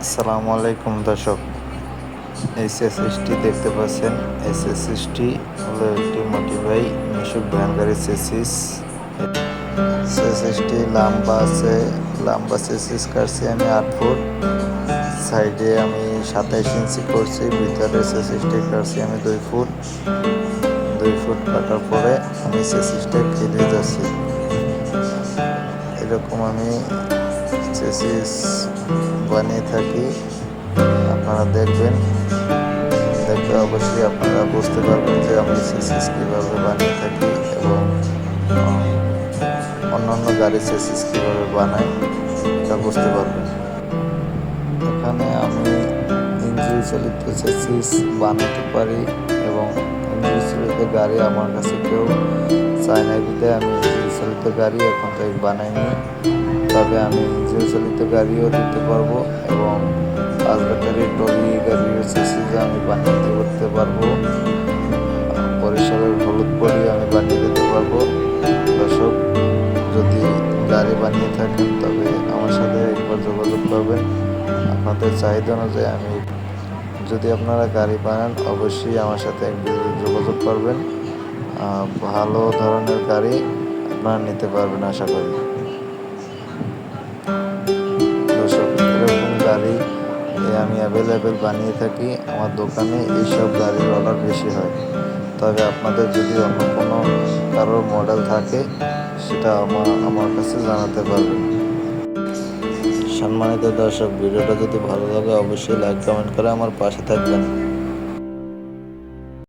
আসসালামু আলাইকুম দর্শক, এসএসএসটি দেখতে পাচ্ছেন। এসএসএসটি হলো একটি মোটিভাই মিশুক ভ্যান গাড়ির চেসিস। চেসিসটি লম্বা চেসিস কাটছি আমি 8 ফুট, সাইডে আমি 27 ইঞ্চি করছি, ভিতরে চেসিসটি কাটছি আমি 2 ফুট কাটার পরে আমি চেসিসটা কেটে যাচ্ছি। এরকম আমি চেসিস বানিয়ে থাকি। আপনারা দেখবেন, দেখলে অবশ্যই আপনারা বুঝতে পারবেন যে আমি চেসিস কীভাবে বানিয়ে থাকি এবং অন্যান্য গাড়ির চেসিস কীভাবে বানাই তা বুঝতে পারবেন। এখানে আমি ইঞ্জিন চালিত চেসিস বানাতে পারি এবং ইঞ্জিন চালিত গাড়ি আমার কাছে কেউ চায় না, বিধায় আমি ইঞ্জিন চালিত গাড়ি এখন থেকে বানাইনি। তবে আমি ইঞ্জিন চালিত গাড়িও দিতে পারবো এবং 5 ব্যাটারি ট্রলি গাড়ির চেসিস আমি বানিয়ে করতে পারবো। বরিশালের হলুদ পরি আমি বানিয়ে দিতে পারবো। দর্শক, যদি গাড়ি বানিয়ে থাকেন তবে আমার সাথে একবার যোগাযোগ করবেন। আপনাদের চাহিদা অনুযায়ী যদি আপনারা গাড়ি বানান অবশ্যই আমার সাথে একবার যোগাযোগ করবেন। ভালো ধরনের গাড়ি আপনারা নিতে পারবেন আশা করি। দর্শক, এরকম গাড়ি আমি অ্যাভেলেবেল বানিয়ে থাকি। আমার দোকানে এইসব গাড়ির অর্ডার বেশি হয়। তবে আপনাদের যদি অন্য কোনো কারোর মডেল থাকে সেটা আমার কাছে জানাতে পারবেন। সম্মানিত দর্শক, ভিডিওটা যদি ভালো লাগে অবশ্যই লাইক কমেন্ট করে আমার পাশে থাকবেন।